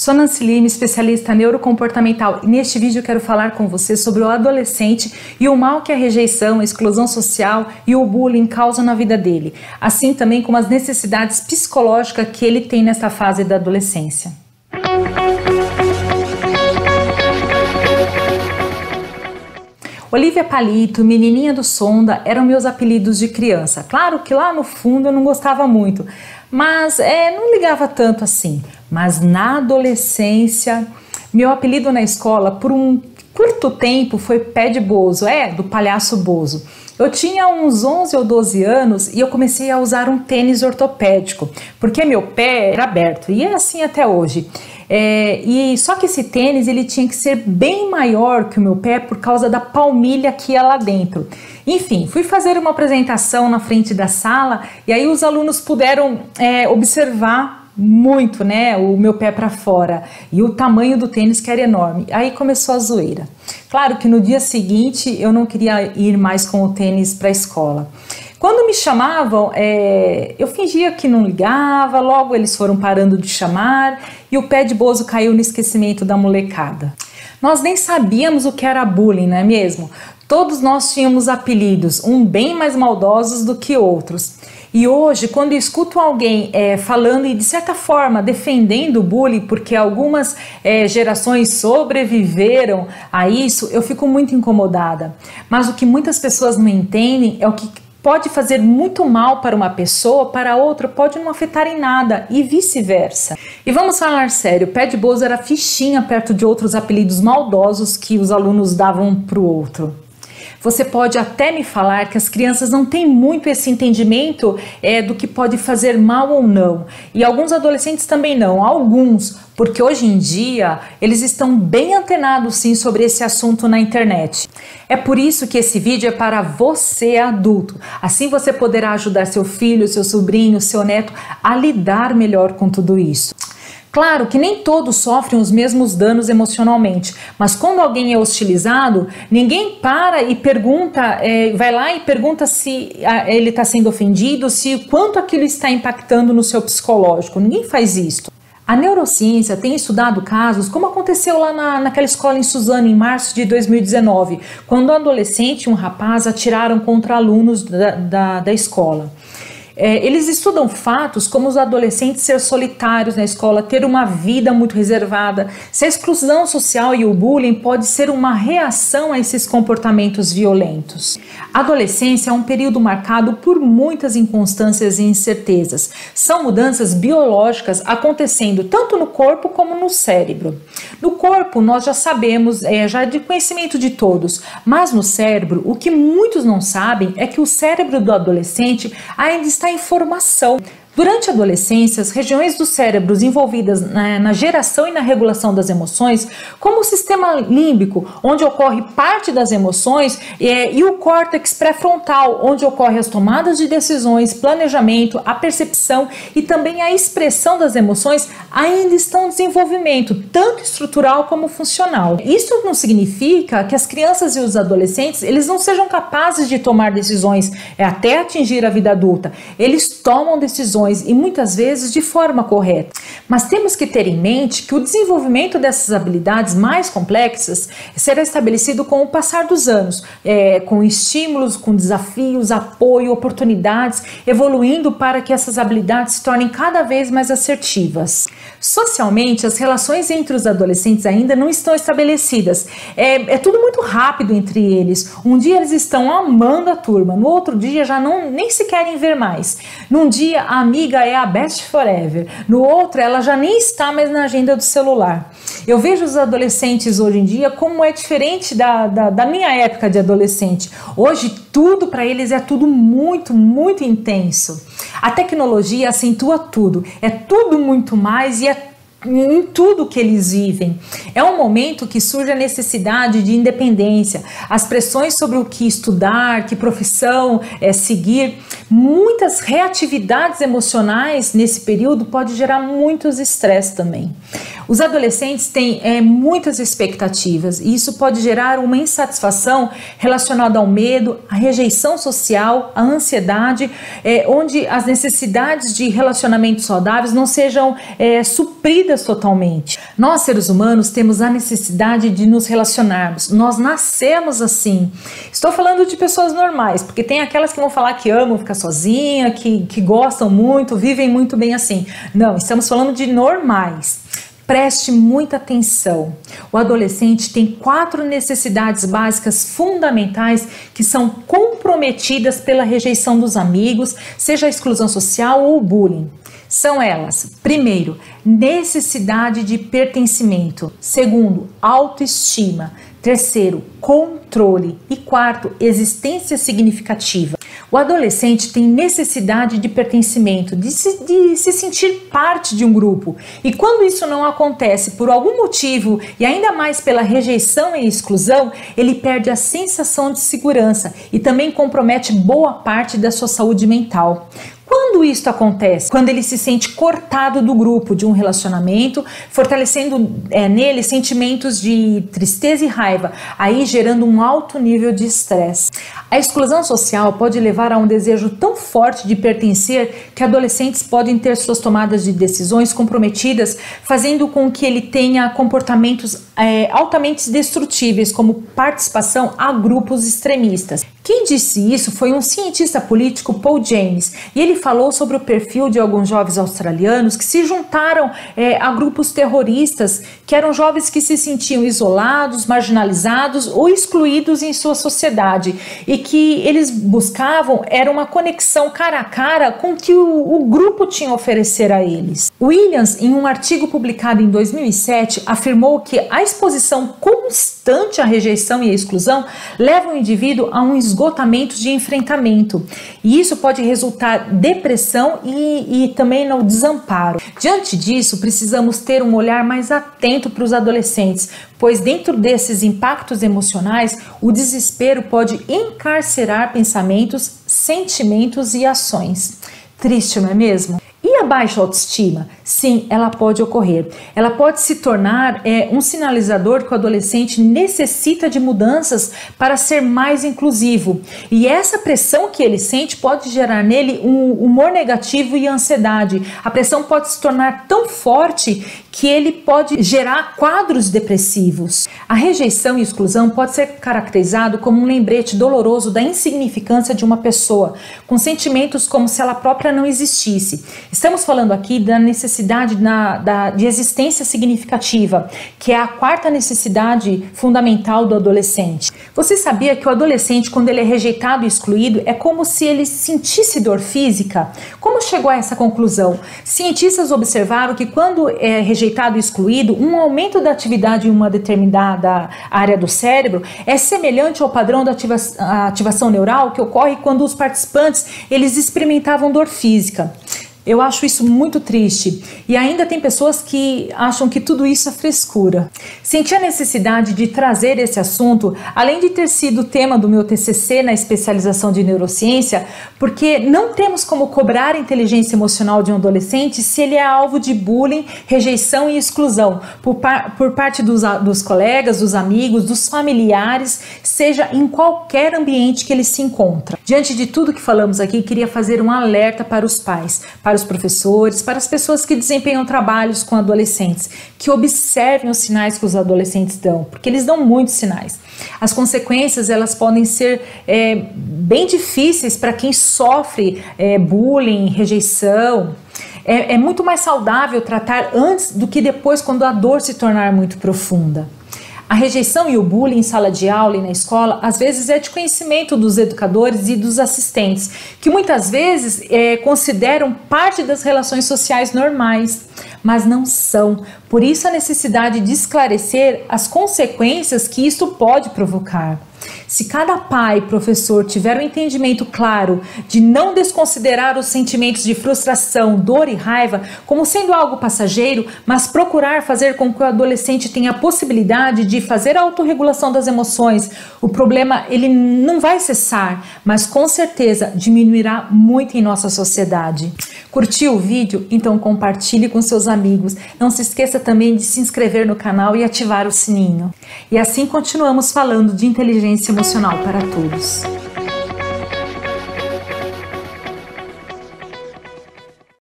Sou Nancy Lima, especialista neurocomportamental, e neste vídeo eu quero falar com você sobre o adolescente e o mal que a rejeição, a exclusão social e o bullying causam na vida dele, assim também como as necessidades psicológicas que ele tem nesta fase da adolescência. Olivia Palito, Menininha do Sonda eram meus apelidos de criança. Claro que lá no fundo eu não gostava muito, mas não ligava tanto assim. Mas na adolescência, meu apelido na escola por um curto tempo foi Pé de Bozo, do palhaço Bozo. Eu tinha uns 11 ou 12 anos e eu comecei a usar um tênis ortopédico, porque meu pé era aberto e é assim até hoje. Só que esse tênis ele tinha que ser bem maior que o meu pé por causa da palmilha que ia lá dentro. Enfim, fui fazer uma apresentação na frente da sala e aí os alunos puderam observar muito, o meu pé para fora e o tamanho do tênis que era enorme. Aí começou a zoeira. Claro que no dia seguinte eu não queria ir mais com o tênis para a escola. Quando me chamavam, eu fingia que não ligava, logo eles foram parando de chamar e o Pé de Bozo caiu no esquecimento da molecada. Nós nem sabíamos o que era bullying, não é mesmo? Todos nós tínhamos apelidos, bem mais maldosos do que outros. E hoje, quando eu escuto alguém falando e de certa forma defendendo o bullying, porque algumas gerações sobreviveram a isso, eu fico muito incomodada. Mas o que muitas pessoas não entendem é o que pode fazer muito mal para uma pessoa, para outra pode não afetar em nada e vice-versa. E vamos falar sério, Pé de Bozo era fichinha perto de outros apelidos maldosos que os alunos davam para o outro. Você pode até me falar que as crianças não têm muito esse entendimento do que pode fazer mal ou não. E alguns adolescentes também não, alguns, porque hoje em dia eles estão bem antenados sim sobre esse assunto na internet. É por isso que esse vídeo é para você adulto. Assim você poderá ajudar seu filho, seu sobrinho, seu neto a lidar melhor com tudo isso. Claro que nem todos sofrem os mesmos danos emocionalmente, mas quando alguém é hostilizado, ninguém para e pergunta, vai lá e pergunta se ele está sendo ofendido, se quanto aquilo está impactando no seu psicológico. Ninguém faz isso. A neurociência tem estudado casos como aconteceu lá naquela escola em Suzano em março de 2019, quando um adolescente e um rapaz atiraram contra alunos da escola. Eles estudam fatos como os adolescentes ser solitários na escola, ter uma vida muito reservada, se a exclusão social e o bullying pode ser uma reação a esses comportamentos violentos. A adolescência é um período marcado por muitas inconstâncias e incertezas. São mudanças biológicas acontecendo tanto no corpo como no cérebro. No corpo nós já sabemos, já é de conhecimento de todos, mas no cérebro o que muitos não sabem é que o cérebro do adolescente ainda está em formação. Durante a adolescência, as regiões do cérebro envolvidas na geração e na regulação das emoções, como o sistema límbico, onde ocorre parte das emoções, e o córtex pré-frontal, onde ocorrem as tomadas de decisões, planejamento, a percepção e também a expressão das emoções, ainda estão em desenvolvimento, tanto estrutural como funcional. Isso não significa que as crianças e os adolescentes eles não sejam capazes de tomar decisões até atingir a vida adulta. Eles tomam decisões e muitas vezes de forma correta. Mas temos que ter em mente que o desenvolvimento dessas habilidades mais complexas será estabelecido com o passar dos anos, com estímulos, com desafios, apoio, oportunidades, evoluindo para que essas habilidades se tornem cada vez mais assertivas. Socialmente, as relações entre os adolescentes ainda não estão estabelecidas. É tudo muito rápido entre eles. Um dia eles estão amando a turma, no outro dia já nem se querem ver mais. Num dia a amiga é a best forever, no outro ela já nem está mais na agenda do celular. Eu vejo os adolescentes hoje em dia como é diferente da minha época de adolescente. Hoje tudo para eles é tudo muito, muito intenso. A tecnologia acentua tudo, é tudo muito mais e em tudo que eles vivem. É um momento que surge a necessidade de independência, as pressões sobre o que estudar, que profissão seguir, muitas reatividades emocionais nesse período pode gerar muitos estresse também. Os adolescentes têm muitas expectativas e isso pode gerar uma insatisfação relacionada ao medo, à rejeição social, à ansiedade, onde as necessidades de relacionamentos saudáveis não sejam supridas excluídas totalmente. Nós, seres humanos, temos a necessidade de nos relacionarmos. Nós nascemos assim. Estou falando de pessoas normais, porque tem aquelas que vão falar que amam ficar sozinha, que gostam muito, vivem muito bem assim. Não, estamos falando de normais. Preste muita atenção. O adolescente tem 4 necessidades básicas fundamentais que são comprometidas pela rejeição dos amigos, seja a exclusão social ou o bullying. São elas: primeiro, necessidade de pertencimento; segundo, autoestima; terceiro, controle; e quarto, existência significativa. O adolescente tem necessidade de pertencimento, de se sentir parte de um grupo. E quando isso não acontece por algum motivo, e ainda mais pela rejeição e exclusão, ele perde a sensação de segurança e também compromete boa parte da sua saúde mental. Quando isso acontece? Quando ele se sente cortado do grupo, de um relacionamento, fortalecendo nele sentimentos de tristeza e raiva, aí gerando um alto nível de estresse. A exclusão social pode levar a um desejo tão forte de pertencer que adolescentes podem ter suas tomadas de decisões comprometidas, fazendo com que ele tenha comportamentos altamente destrutíveis, como participação a grupos extremistas. Quem disse isso foi um cientista político, Paul James, e ele falou sobre o perfil de alguns jovens australianos que se juntaram a grupos terroristas, que eram jovens que se sentiam isolados, marginalizados ou excluídos em sua sociedade, e que eles buscavam era uma conexão cara a cara com o que o grupo tinha a oferecer a eles. Williams, em um artigo publicado em 2007, afirmou que a exposição constante à rejeição e à exclusão leva o indivíduo a um esgotamento de enfrentamento, e isso pode resultar em depressão e também no desamparo. Diante disso, precisamos ter um olhar mais atento para os adolescentes, pois dentro desses impactos emocionais, o desespero pode encarcerar pensamentos, sentimentos e ações. Triste, não é mesmo? E a baixa autoestima? Sim, ela pode ocorrer. Ela pode se tornar um sinalizador que o adolescente necessita de mudanças para ser mais inclusivo. E essa pressão que ele sente pode gerar nele um humor negativo e ansiedade. A pressão pode se tornar tão forte que ele pode gerar quadros depressivos. A rejeição e exclusão pode ser caracterizado como um lembrete doloroso da insignificância de uma pessoa, com sentimentos como se ela própria não existisse. Estamos falando aqui da necessidade de existência significativa, que é a 4ª necessidade fundamental do adolescente. Você sabia que o adolescente, quando ele é rejeitado e excluído, é como se ele sentisse dor física? Como chegou a essa conclusão? Cientistas observaram que quando é rejeitado e excluído, um aumento da atividade em uma determinada área do cérebro é semelhante ao padrão da ativação neural que ocorre quando os participantes eles experimentavam dor física. Eu acho isso muito triste, e ainda tem pessoas que acham que tudo isso é frescura. Senti a necessidade de trazer esse assunto, além de ter sido tema do meu TCC na especialização de neurociência, porque não temos como cobrar a inteligência emocional de um adolescente se ele é alvo de bullying, rejeição e exclusão por parte dos colegas, dos amigos, dos familiares, seja em qualquer ambiente que ele se encontra. Diante de tudo que falamos aqui, queria fazer um alerta para os pais, para os professores, para as pessoas que desempenham trabalhos com adolescentes, que observem os sinais que os adolescentes dão, porque eles dão muitos sinais. As consequências, elas podem ser bem difíceis para quem sofre bullying, rejeição. É muito mais saudável tratar antes do que depois, quando a dor se tornar muito profunda. A rejeição e o bullying em sala de aula e na escola, às vezes é de conhecimento dos educadores e dos assistentes, que muitas vezes consideram parte das relações sociais normais, mas não são. Por isso a necessidade de esclarecer as consequências que isto pode provocar. Se cada pai e professor tiver um entendimento claro de não desconsiderar os sentimentos de frustração, dor e raiva como sendo algo passageiro, mas procurar fazer com que o adolescente tenha a possibilidade de fazer a autorregulação das emoções, o problema ele não vai cessar, mas com certeza diminuirá muito em nossa sociedade. Curtiu o vídeo? Então compartilhe com seus amigos. Não se esqueça também de se inscrever no canal e ativar o sininho. E assim continuamos falando de inteligência emocional para todos.